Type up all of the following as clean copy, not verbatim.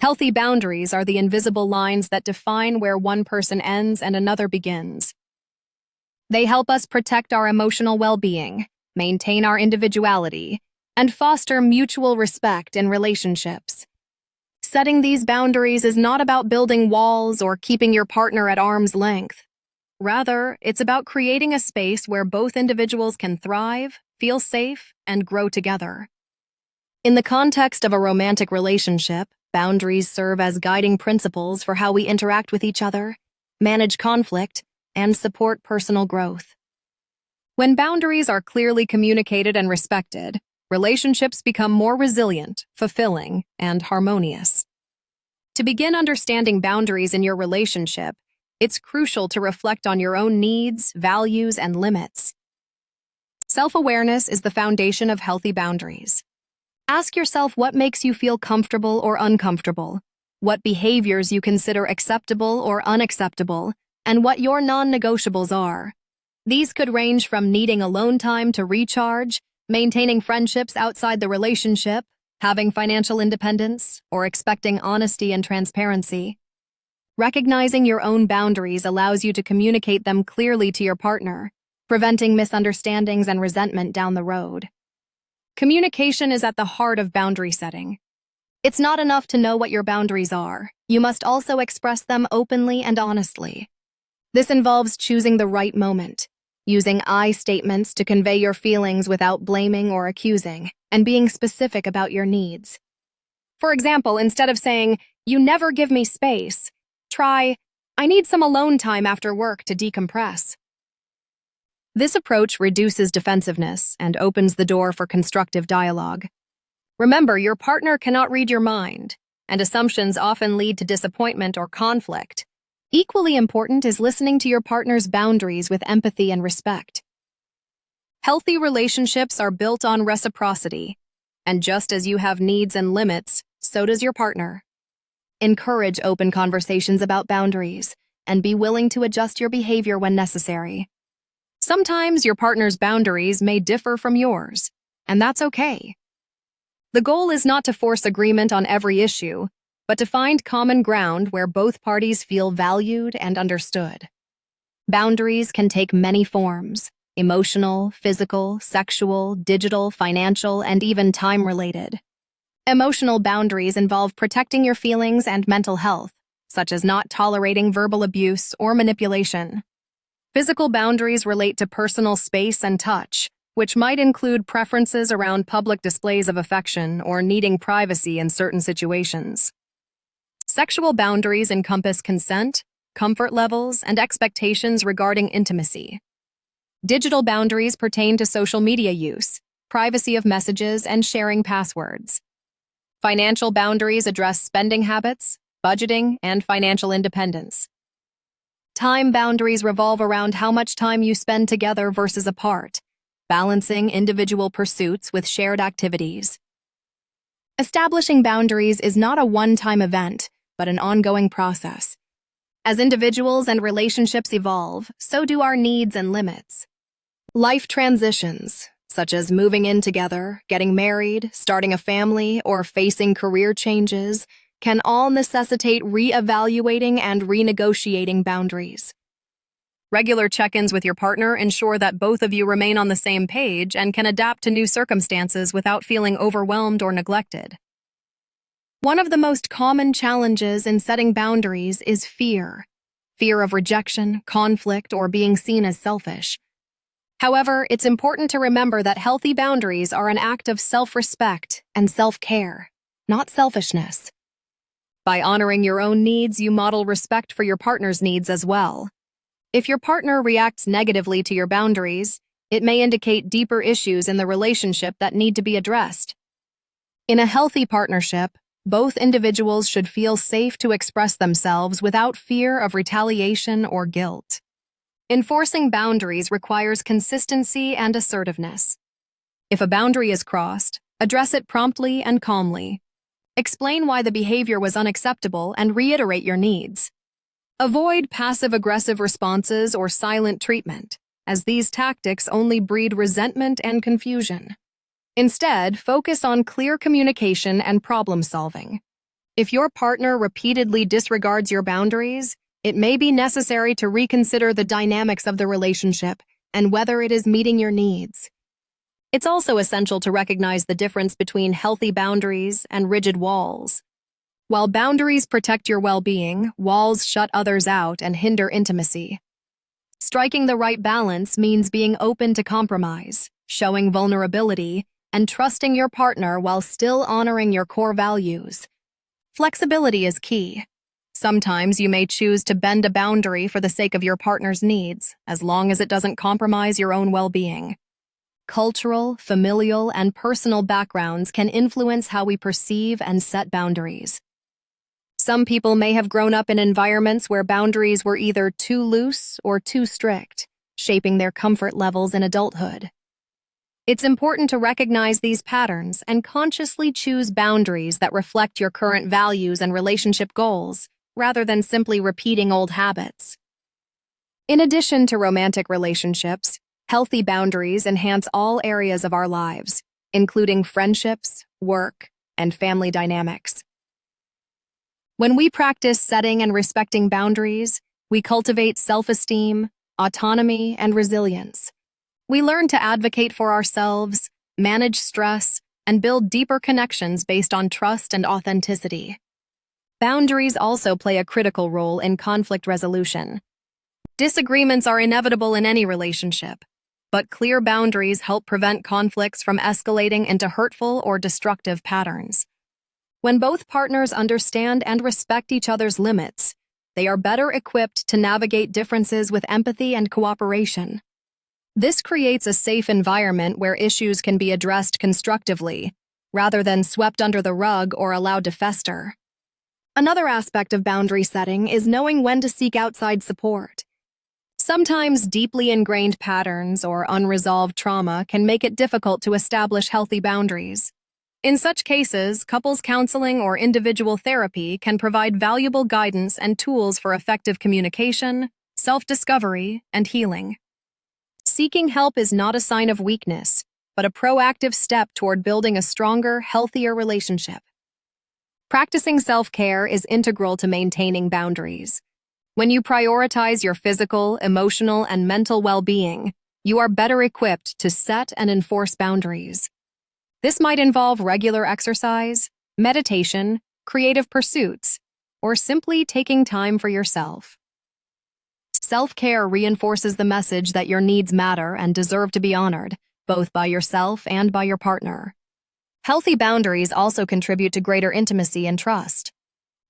Healthy boundaries are the invisible lines that define where one person ends and another begins. They help us protect our emotional well-being, maintain our individuality, and foster mutual respect in relationships. Setting these boundaries is not about building walls or keeping your partner at arm's length. Rather, it's about creating a space where both individuals can thrive, feel safe, and grow together. In the context of a romantic relationship, boundaries serve as guiding principles for how we interact with each other, manage conflict, and support personal growth. When boundaries are clearly communicated and respected, relationships become more resilient, fulfilling, and harmonious. To begin understanding boundaries in your relationship, it's crucial to reflect on your own needs, values, and limits. Self-awareness is the foundation of healthy boundaries. Ask yourself what makes you feel comfortable or uncomfortable, what behaviors you consider acceptable or unacceptable, and what your non-negotiables are. These could range from needing alone time to recharge, maintaining friendships outside the relationship, having financial independence, or expecting honesty and transparency. Recognizing your own boundaries allows you to communicate them clearly to your partner, preventing misunderstandings and resentment down the road. Communication is at the heart of boundary setting. It's not enough to know what your boundaries are. You must also express them openly and honestly. This involves choosing the right moment, using I statements to convey your feelings without blaming or accusing, and being specific about your needs. For example, instead of saying, "You never give me space," try, "I need some alone time after work to decompress." This approach reduces defensiveness and opens the door for constructive dialogue. Remember, your partner cannot read your mind, and assumptions often lead to disappointment or conflict. Equally important is listening to your partner's boundaries with empathy and respect. Healthy relationships are built on reciprocity, and just as you have needs and limits, so does your partner. Encourage open conversations about boundaries, and be willing to adjust your behavior when necessary. Sometimes your partner's boundaries may differ from yours, and that's okay. The goal is not to force agreement on every issue, but to find common ground where both parties feel valued and understood. Boundaries can take many forms: emotional, physical, sexual, digital, financial, and even time-related. Emotional boundaries involve protecting your feelings and mental health, such as not tolerating verbal abuse or manipulation. Physical boundaries relate to personal space and touch, which might include preferences around public displays of affection or needing privacy in certain situations. Sexual boundaries encompass consent, comfort levels, and expectations regarding intimacy. Digital boundaries pertain to social media use, privacy of messages, and sharing passwords. Financial boundaries address spending habits, budgeting, and financial independence. Time boundaries revolve around how much time you spend together versus apart, balancing individual pursuits with shared activities. Establishing boundaries is not a one-time event, but an ongoing process. As individuals and relationships evolve, so do our needs and limits. Life transitions, such as moving in together, getting married, starting a family, or facing career changes, can all necessitate re-evaluating and renegotiating boundaries. Regular check-ins with your partner ensure that both of you remain on the same page and can adapt to new circumstances without feeling overwhelmed or neglected. One of the most common challenges in setting boundaries is fear. Fear of rejection, conflict, or being seen as selfish. However, it's important to remember that healthy boundaries are an act of self-respect and self-care, not selfishness. By honoring your own needs, you model respect for your partner's needs as well. If your partner reacts negatively to your boundaries, it may indicate deeper issues in the relationship that need to be addressed. In a healthy partnership, both individuals should feel safe to express themselves without fear of retaliation or guilt. Enforcing boundaries requires consistency and assertiveness. If a boundary is crossed, address it promptly and calmly. Explain why the behavior was unacceptable and reiterate your needs. Avoid passive-aggressive responses or silent treatment, as these tactics only breed resentment and confusion. Instead, focus on clear communication and problem-solving. If your partner repeatedly disregards your boundaries, it may be necessary to reconsider the dynamics of the relationship and whether it is meeting your needs. It's also essential to recognize the difference between healthy boundaries and rigid walls. While boundaries protect your well-being, walls shut others out and hinder intimacy. Striking the right balance means being open to compromise, showing vulnerability, and trusting your partner while still honoring your core values. Flexibility is key. Sometimes you may choose to bend a boundary for the sake of your partner's needs, as long as it doesn't compromise your own well-being. Cultural, familial, and personal backgrounds can influence how we perceive and set boundaries. Some people may have grown up in environments where boundaries were either too loose or too strict, shaping their comfort levels in adulthood. It's important to recognize these patterns and consciously choose boundaries that reflect your current values and relationship goals, rather than simply repeating old habits. In addition to romantic relationships, healthy boundaries enhance all areas of our lives, including friendships, work, and family dynamics. When we practice setting and respecting boundaries, we cultivate self-esteem, autonomy, and resilience. We learn to advocate for ourselves, manage stress, and build deeper connections based on trust and authenticity. Boundaries also play a critical role in conflict resolution. Disagreements are inevitable in any relationship, but clear boundaries help prevent conflicts from escalating into hurtful or destructive patterns. When both partners understand and respect each other's limits, they are better equipped to navigate differences with empathy and cooperation. This creates a safe environment where issues can be addressed constructively, rather than swept under the rug or allowed to fester. Another aspect of boundary setting is knowing when to seek outside support. Sometimes deeply ingrained patterns or unresolved trauma can make it difficult to establish healthy boundaries. In such cases, couples counseling or individual therapy can provide valuable guidance and tools for effective communication, self-discovery, and healing. Seeking help is not a sign of weakness, but a proactive step toward building a stronger, healthier relationship. Practicing self-care is integral to maintaining boundaries. When you prioritize your physical, emotional, and mental well-being, you are better equipped to set and enforce boundaries. This might involve regular exercise, meditation, creative pursuits, or simply taking time for yourself. Self-care reinforces the message that your needs matter and deserve to be honored, both by yourself and by your partner. Healthy boundaries also contribute to greater intimacy and trust.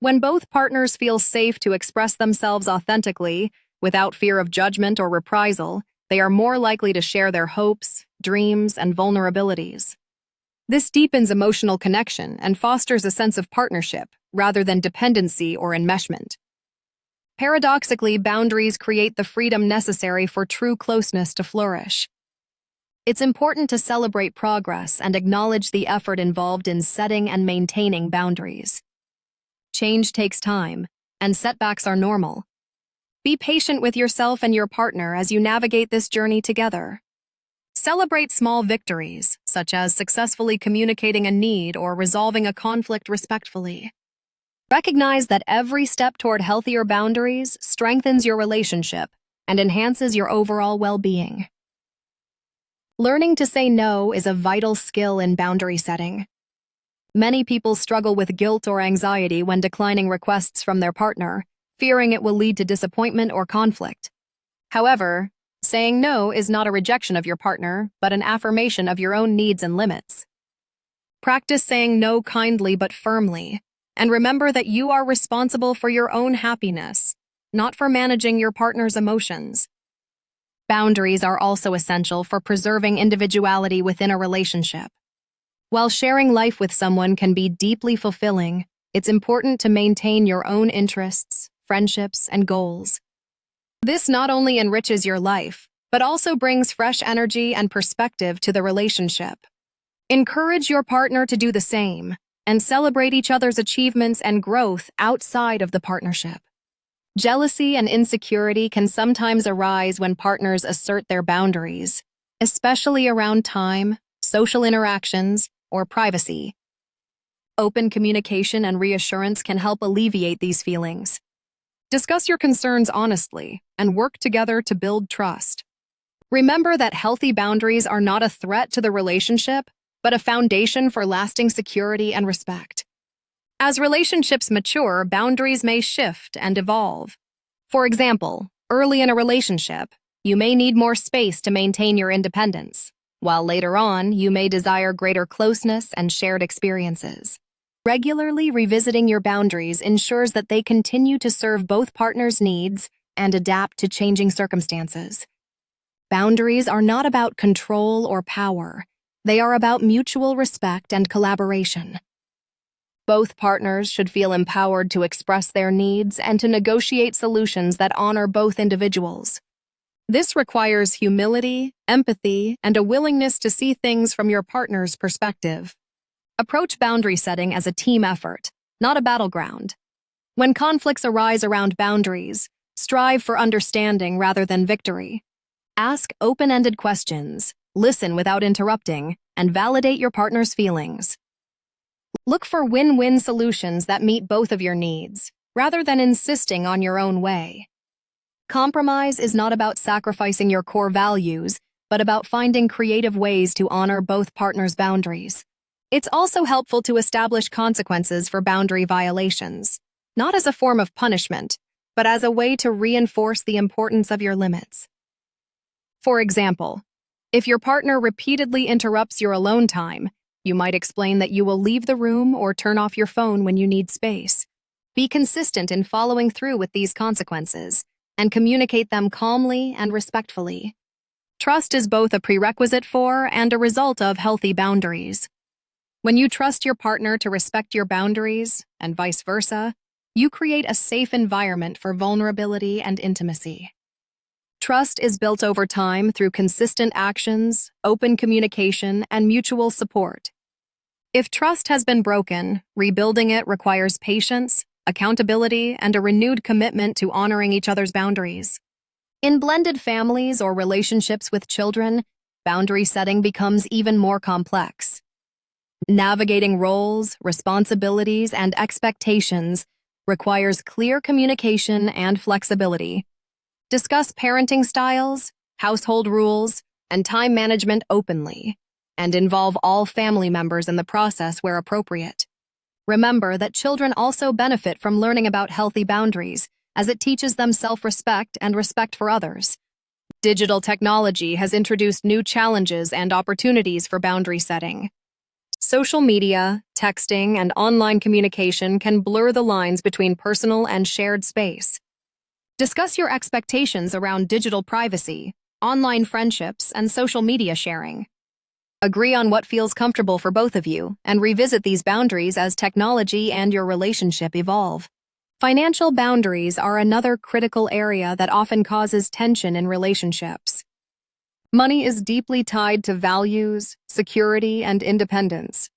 When both partners feel safe to express themselves authentically, without fear of judgment or reprisal, they are more likely to share their hopes, dreams, and vulnerabilities. This deepens emotional connection and fosters a sense of partnership rather than dependency or enmeshment. Paradoxically, boundaries create the freedom necessary for true closeness to flourish. It's important to celebrate progress and acknowledge the effort involved in setting and maintaining boundaries. Change takes time, and setbacks are normal. Be patient with yourself and your partner as you navigate this journey together. Celebrate small victories, such as successfully communicating a need or resolving a conflict respectfully. Recognize that every step toward healthier boundaries strengthens your relationship and enhances your overall well-being. Learning to say no is a vital skill in boundary setting. Many people struggle with guilt or anxiety when declining requests from their partner, fearing it will lead to disappointment or conflict. However, saying no is not a rejection of your partner, but an affirmation of your own needs and limits. Practice saying no kindly but firmly, and remember that you are responsible for your own happiness, not for managing your partner's emotions. Boundaries are also essential for preserving individuality within a relationship. While sharing life with someone can be deeply fulfilling, it's important to maintain your own interests, friendships, and goals. This not only enriches your life, but also brings fresh energy and perspective to the relationship. Encourage your partner to do the same, and celebrate each other's achievements and growth outside of the partnership. Jealousy and insecurity can sometimes arise when partners assert their boundaries, especially around time, social interactions, or privacy. Open communication and reassurance can help alleviate these feelings. Discuss your concerns honestly and work together to build trust. Remember that healthy boundaries are not a threat to the relationship, but a foundation for lasting security and respect. As relationships mature, boundaries may shift and evolve. For example, early in a relationship, you may need more space to maintain your independence, while later on, you may desire greater closeness and shared experiences. Regularly revisiting your boundaries ensures that they continue to serve both partners' needs and adapt to changing circumstances. Boundaries are not about control or power. They are about mutual respect and collaboration. Both partners should feel empowered to express their needs and to negotiate solutions that honor both individuals. This requires humility, empathy, and a willingness to see things from your partner's perspective. Approach boundary setting as a team effort, not a battleground. When conflicts arise around boundaries, strive for understanding rather than victory. Ask open-ended questions, listen without interrupting, and validate your partner's feelings. Look for win-win solutions that meet both of your needs, rather than insisting on your own way. Compromise is not about sacrificing your core values, but about finding creative ways to honor both partners' boundaries. It's also helpful to establish consequences for boundary violations, not as a form of punishment, but as a way to reinforce the importance of your limits. For example, if your partner repeatedly interrupts your alone time, you might explain that you will leave the room or turn off your phone when you need space. Be consistent in following through with these consequences and communicate them calmly and respectfully. Trust is both a prerequisite for and a result of healthy boundaries. When you trust your partner to respect your boundaries, and vice versa, you create a safe environment for vulnerability and intimacy. Trust is built over time through consistent actions, open communication, and mutual support. If trust has been broken, rebuilding it requires patience, accountability, and a renewed commitment to honoring each other's boundaries. In blended families or relationships with children, boundary setting becomes even more complex. Navigating roles, responsibilities, and expectations requires clear communication and flexibility. Discuss parenting styles, household rules, and time management openly, and involve all family members in the process where appropriate. Remember that children also benefit from learning about healthy boundaries, as it teaches them self-respect and respect for others. Digital technology has introduced new challenges and opportunities for boundary setting. Social media, texting, and online communication can blur the lines between personal and shared space. Discuss your expectations around digital privacy, online friendships, and social media sharing. Agree on what feels comfortable for both of you, and revisit these boundaries as technology and your relationship evolve. Financial boundaries are another critical area that often causes tension in relationships. Money is deeply tied to values, security, and independence.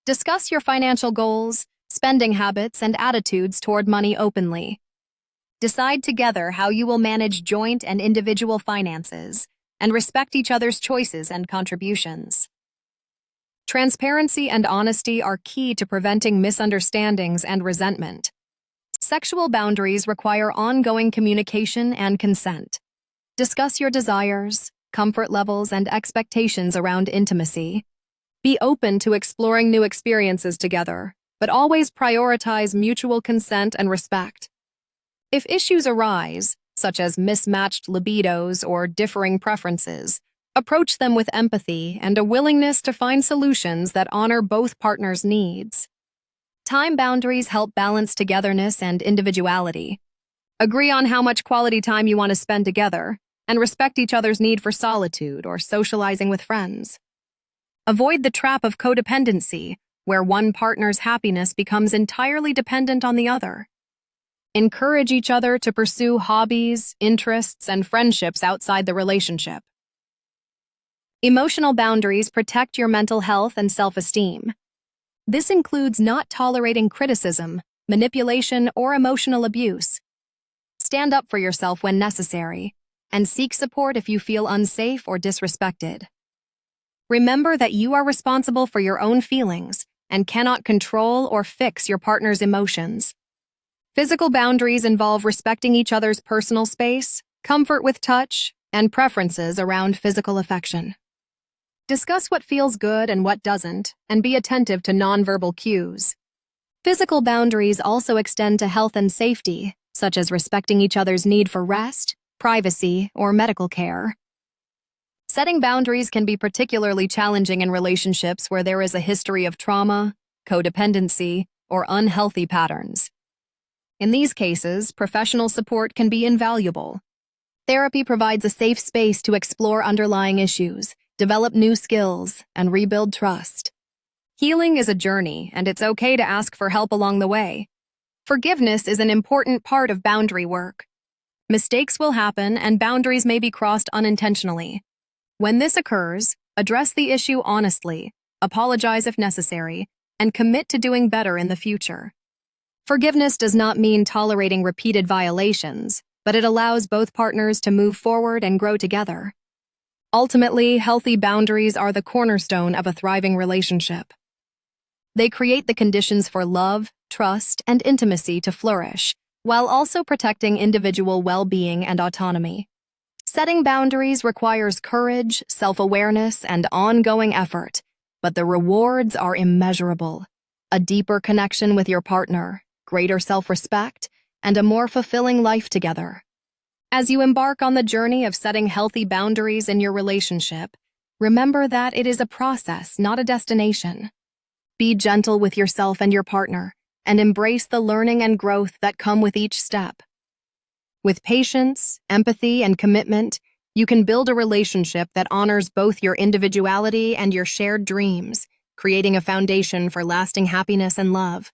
Discuss your financial goals, spending habits, and attitudes toward money openly. Decide together how you will manage joint and individual finances, and respect each other's choices and contributions. Transparency and honesty are key to preventing misunderstandings and resentment. Sexual boundaries require ongoing communication and consent. Discuss your desires, comfort levels, and expectations around intimacy. Be open to exploring new experiences together, but always prioritize mutual consent and respect. If issues arise, such as mismatched libidos or differing preferences, approach them with empathy and a willingness to find solutions that honor both partners' needs. Time boundaries help balance togetherness and individuality. Agree on how much quality time you want to spend together, and respect each other's need for solitude or socializing with friends. Avoid the trap of codependency, where one partner's happiness becomes entirely dependent on the other. Encourage each other to pursue hobbies, interests, and friendships outside the relationship. Emotional boundaries protect your mental health and self-esteem. This includes not tolerating criticism, manipulation, or emotional abuse. Stand up for yourself when necessary, and seek support if you feel unsafe or disrespected. Remember that you are responsible for your own feelings and cannot control or fix your partner's emotions. Physical boundaries involve respecting each other's personal space, comfort with touch, and preferences around physical affection. Discuss what feels good and what doesn't, and be attentive to nonverbal cues. Physical boundaries also extend to health and safety, such as respecting each other's need for rest, privacy, or medical care. Setting boundaries can be particularly challenging in relationships where there is a history of trauma, codependency, or unhealthy patterns. In these cases, professional support can be invaluable. Therapy provides a safe space to explore underlying issues, develop new skills, and rebuild trust. Healing is a journey, and it's okay to ask for help along the way. Forgiveness is an important part of boundary work. Mistakes will happen, and boundaries may be crossed unintentionally. When this occurs, address the issue honestly, apologize if necessary, and commit to doing better in the future. Forgiveness does not mean tolerating repeated violations, but it allows both partners to move forward and grow together. Ultimately, healthy boundaries are the cornerstone of a thriving relationship. They create the conditions for love, trust, and intimacy to flourish, while also protecting individual well-being and autonomy. Setting boundaries requires courage, self-awareness, and ongoing effort, but the rewards are immeasurable. A deeper connection with your partner, greater self-respect, and a more fulfilling life together. As you embark on the journey of setting healthy boundaries in your relationship, remember that it is a process, not a destination. Be gentle with yourself and your partner, and embrace the learning and growth that come with each step. With patience, empathy, and commitment, you can build a relationship that honors both your individuality and your shared dreams, creating a foundation for lasting happiness and love.